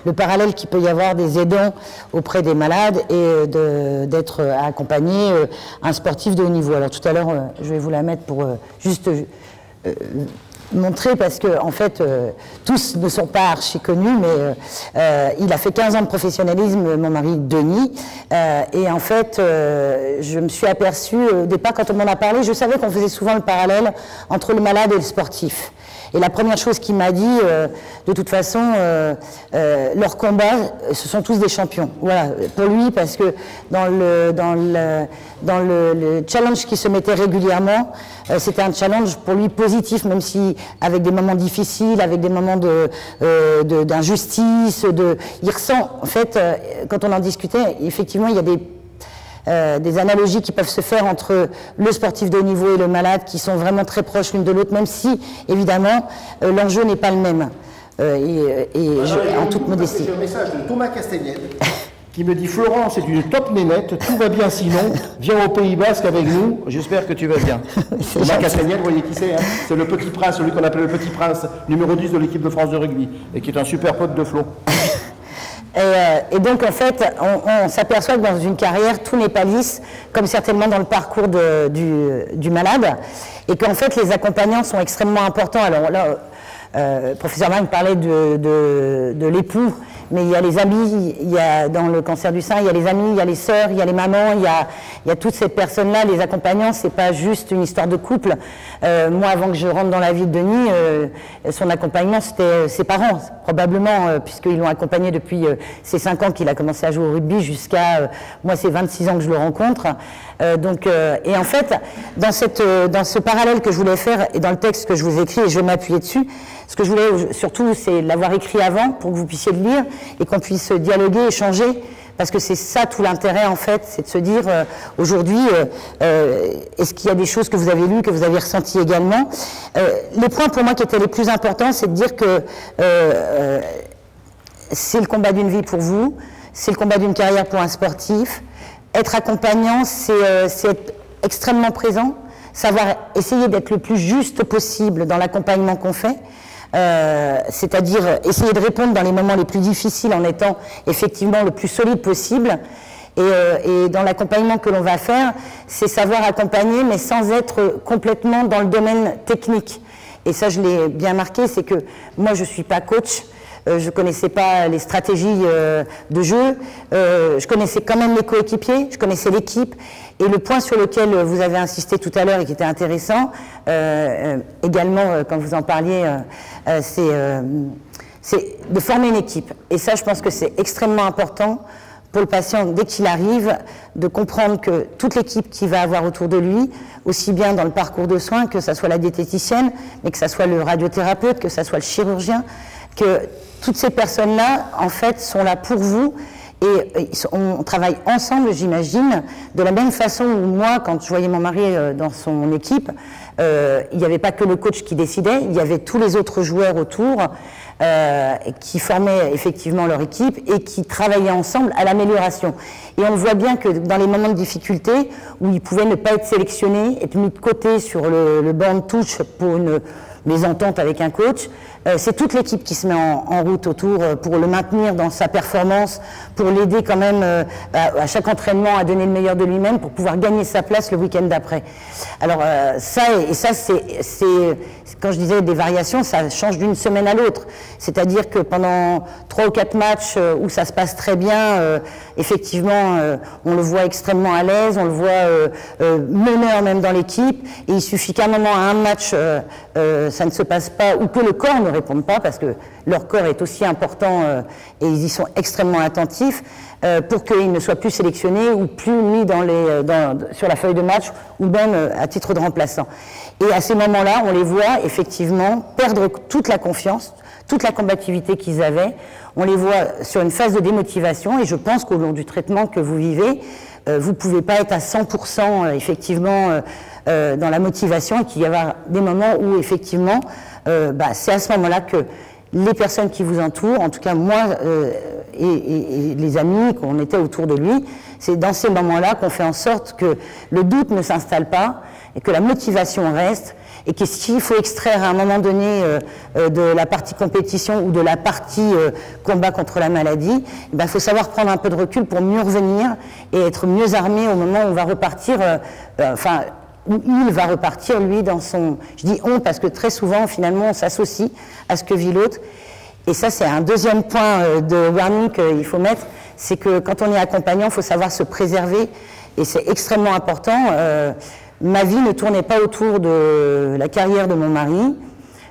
le parallèle qu'il peut y avoir des aidants auprès des malades et d'être accompagné un sportif de haut niveau. Alors tout à l'heure, je vais vous la mettre pour juste montrer, parce que en fait, tous ne sont pas archi connus, mais il a fait 15 ans de professionnalisme, mon mari Denis, et en fait, je me suis aperçue, au départ, quand on m'en a parlé, je savais qu'on faisait souvent le parallèle entre le malade et le sportif. Et la première chose qu'il m'a dit, de toute façon, leurs combats, ce sont tous des champions. Voilà, pour lui, parce que dans le challenge qui se mettait régulièrement, c'était un challenge pour lui positif, même si avec des moments difficiles, avec des moments d'injustice, il ressent, en fait, quand on en discutait, effectivement, il y a des analogies qui peuvent se faire entre le sportif de haut niveau et le malade, qui sont vraiment très proches l'une de l'autre, même si, évidemment, l'enjeu n'est pas le même. En toute modestie. J'ai un message de Thomas Castagnette qui me dit: Florence est une top nénette, tout va bien sinon, viens au Pays Basque avec nous, j'espère que tu vas bien. Thomas Castagnette, vous voyez qui c'est, hein, c'est le petit prince, celui qu'on appelle le petit prince, numéro 10 de l'équipe de France de rugby, et qui est un super pote de Flo. Et donc, en fait, on s'aperçoit que dans une carrière, tout n'est pas lisse, comme certainement dans le parcours du malade, et qu'en fait, les accompagnants sont extrêmement importants. Alors là, le professeur Mann parlait de l'époux, mais il y a les amis, il y a, dans le cancer du sein, il y a les amis, il y a les sœurs, il y a les mamans, il y a toutes ces personnes-là. Les accompagnants, c'est pas juste une histoire de couple. Moi, avant que je rentre dans la vie de Denis, son accompagnement, c'était ses parents, probablement, puisqu'ils l'ont accompagné depuis ses 5 ans qu'il a commencé à jouer au rugby jusqu'à, moi, c'est 26 ans que je le rencontre. Et en fait, dans ce parallèle que je voulais faire, et dans le texte que je vous écris, et je vais m'appuyer dessus, ce que je voulais surtout, c'est l'avoir écrit avant, pour que vous puissiez le lire, et qu'on puisse dialoguer, échanger, parce que c'est ça tout l'intérêt, en fait, c'est de se dire, aujourd'hui, est-ce qu'il y a des choses que vous avez lues, que vous avez ressenties également. Les points pour moi qui étaient les plus importants, c'est de dire que c'est le combat d'une vie pour vous, c'est le combat d'une carrière pour un sportif. Être accompagnant, c'est être extrêmement présent, savoir essayer d'être le plus juste possible dans l'accompagnement qu'on fait, c'est-à-dire essayer de répondre dans les moments les plus difficiles en étant effectivement le plus solide possible. Et dans l'accompagnement que l'on va faire, c'est savoir accompagner, mais sans être complètement dans le domaine technique. Et ça, je l'ai bien marqué, c'est que moi, je ne suis pas coach. Je ne connaissais pas les stratégies de jeu, je connaissais quand même les coéquipiers, je connaissais l'équipe, et le point sur lequel vous avez insisté tout à l'heure et qui était intéressant, également quand vous en parliez, c'est de former une équipe. Et ça, je pense que c'est extrêmement important pour le patient, dès qu'il arrive, de comprendre que toute l'équipe qu'il va avoir autour de lui, aussi bien dans le parcours de soins, que ce soit la diététicienne, mais que ce soit le radiothérapeute, que ce soit le chirurgien, que toutes ces personnes-là, en fait, sont là pour vous, et on travaille ensemble, j'imagine, de la même façon où moi, quand je voyais mon mari dans son équipe, il n'y avait pas que le coach qui décidait, il y avait tous les autres joueurs autour qui formaient effectivement leur équipe et qui travaillaient ensemble à l'amélioration. Et on voit bien que dans les moments de difficulté, où ils pouvaient ne pas être sélectionnés, être mis de côté sur le banc de touche pour une mésentente avec un coach, c'est toute l'équipe qui se met en route autour pour le maintenir dans sa performance, pour l'aider quand même à chaque entraînement à donner le meilleur de lui-même pour pouvoir gagner sa place le week-end d'après. Alors ça, c'est quand je disais des variations, ça change d'une semaine à l'autre. C'est-à-dire que pendant 3 ou 4 matchs où ça se passe très bien, effectivement, on le voit extrêmement à l'aise, on le voit meneur même dans l'équipe, et il suffit qu'à un moment, à un match, ça ne se passe pas, ou que le corps ne réponde pas, parce que leur corps est aussi important et ils y sont extrêmement attentifs, pour qu'ils ne soient plus sélectionnés ou plus mis sur la feuille de match, ou même à titre de remplaçant. Et à ces moments-là, on les voit effectivement perdre toute la confiance, toute la combativité qu'ils avaient. On les voit sur une phase de démotivation, et je pense qu'au long du traitement que vous vivez, vous ne pouvez pas être à 100% effectivement dans la motivation, et qu'il y avoir des moments où effectivement, c'est à ce moment-là que les personnes qui vous entourent, en tout cas moi et les amis qu'on était autour de lui, c'est dans ces moments-là qu'on fait en sorte que le doute ne s'installe pas et que la motivation reste, et que s'il faut extraire à un moment donné de la partie compétition ou de la partie combat contre la maladie, il faut savoir prendre un peu de recul pour mieux revenir et être mieux armé au moment où on va repartir, où il va repartir, lui, dans son... Je dis on parce que très souvent, finalement, on s'associe à ce que vit l'autre. Et ça, c'est un deuxième point de warning qu'il faut mettre, c'est que quand on est accompagnant, il faut savoir se préserver, et c'est extrêmement important. Ma vie ne tournait pas autour de la carrière de mon mari,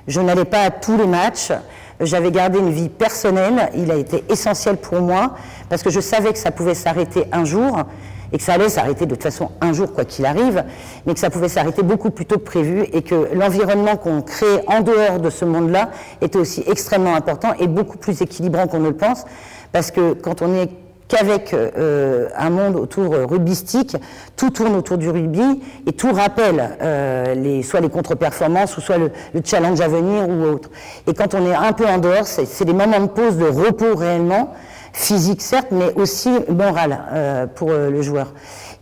je n'allais pas à tous les matchs, j'avais gardé une vie personnelle, il a été essentiel pour moi, parce que je savais que ça pouvait s'arrêter un jour, et que ça allait s'arrêter de toute façon un jour quoi qu'il arrive, mais que ça pouvait s'arrêter beaucoup plus tôt que prévu et que l'environnement qu'on crée en dehors de ce monde-là était aussi extrêmement important et beaucoup plus équilibrant qu'on ne le pense, parce que quand on est qu'avec un monde autour rugbystique, tout tourne autour du rugby et tout rappelle soit les contre-performances ou soit le challenge à venir ou autre. Et quand on est un peu en dehors, c'est des moments de pause, de repos réellement, physique certes, mais aussi moral pour le joueur.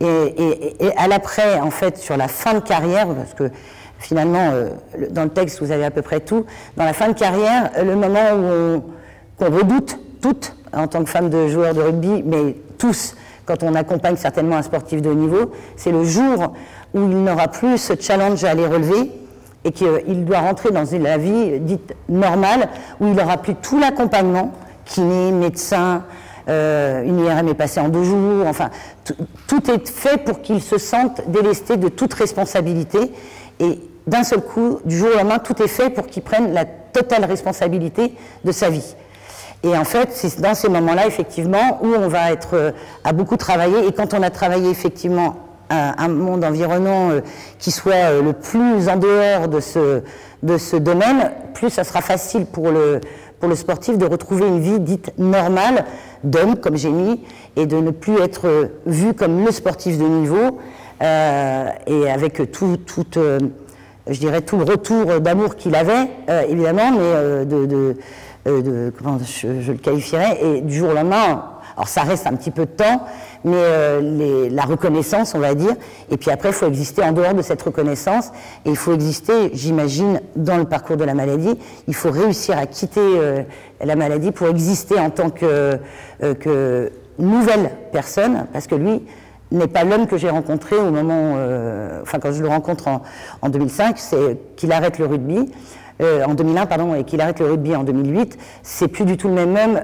Et à l'après, en fait, sur la fin de carrière, parce que finalement, dans le texte, vous avez à peu près tout, dans la fin de carrière, le moment où qu'on redoute toutes, en tant que femme de joueur de rugby, mais tous, quand on accompagne certainement un sportif de haut niveau, c'est le jour où il n'aura plus ce challenge à aller relever et qu'il doit rentrer dans la vie dite normale, où il n'aura plus tout l'accompagnement, kiné, médecin, une IRM est passée en 2 jours, enfin, tout est fait pour qu'il se sente délesté de toute responsabilité, et d'un seul coup, du jour au lendemain, tout est fait pour qu'il prenne la totale responsabilité de sa vie. Et en fait, c'est dans ces moments-là, effectivement, où on va être à beaucoup travailler, et quand on a travaillé effectivement un monde environnant qui soit le plus en dehors de ce domaine, plus ça sera facile pour le sportif de retrouver une vie dite normale, d'homme, comme j'ai mis, et de ne plus être vu comme le sportif de niveau, et avec je dirais, tout le retour d'amour qu'il avait, évidemment, mais comment je le qualifierais, et du jour au lendemain, alors ça reste un petit peu de temps, mais la reconnaissance, on va dire, et puis après, il faut exister en dehors de cette reconnaissance, et il faut exister, j'imagine, dans le parcours de la maladie, il faut réussir à quitter la maladie pour exister en tant que nouvelle personne, parce que lui n'est pas l'homme que j'ai rencontré au moment, quand je le rencontre en 2005, c'est qu'il arrête le rugby, en 2001, pardon, et qu'il arrête le rugby en 2008, c'est plus du tout le même homme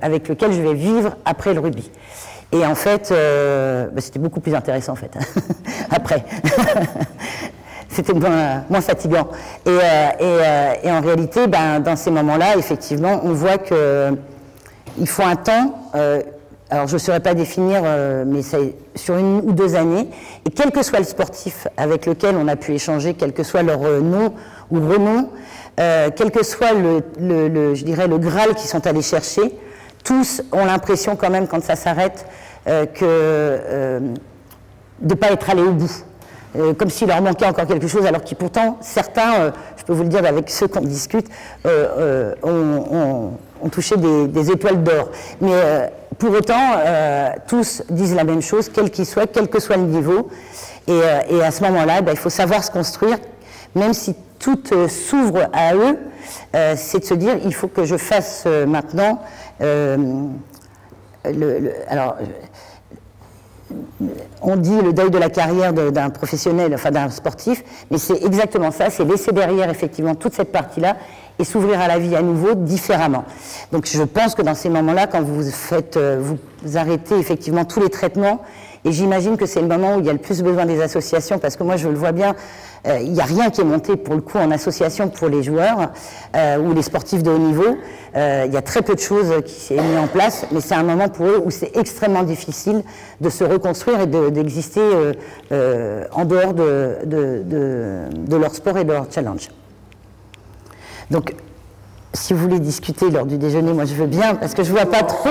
avec lequel je vais vivre après le rugby. Et en fait, c'était beaucoup plus intéressant en fait, après. C'était moins fatigant. Et en réalité, dans ces moments-là, effectivement, on voit qu'il faut un temps, alors je ne saurais pas définir, mais c'est sur 1 ou 2 années, et quel que soit le sportif avec lequel on a pu échanger, quel que soit leur nom ou renom, quel que soit je dirais, le Graal qu'ils sont allés chercher, tous ont l'impression quand même, quand ça s'arrête, de ne pas être allés au bout. Comme s'il leur manquait encore quelque chose, alors qu'ils pourtant, certains, je peux vous le dire avec ceux qu'on discute, ont touché des étoiles d'or. Mais pour autant, tous disent la même chose, quel qu'il soit, quel que soit le niveau. Et à ce moment-là, il faut savoir se construire, même si tout s'ouvre à eux, c'est de se dire, il faut que je fasse maintenant... alors, on dit le deuil de la carrière d'un professionnel, enfin d'un sportif, mais c'est exactement ça, c'est laisser derrière effectivement toute cette partie-là et s'ouvrir à la vie à nouveau différemment. Donc je pense que dans ces moments-là, quand vous arrêtez effectivement tous les traitements, et j'imagine que c'est le moment où il y a le plus besoin des associations, parce que moi je le vois bien, il n'y a rien qui est monté pour le coup en association pour les joueurs ou les sportifs de haut niveau. Il y a très peu de choses qui sont mises en place, mais c'est un moment pour eux où c'est extrêmement difficile de se reconstruire et d'exister en dehors de leur sport et de leur challenge. Donc, si vous voulez discuter lors du déjeuner, moi je veux bien, parce que je ne vois pas trop.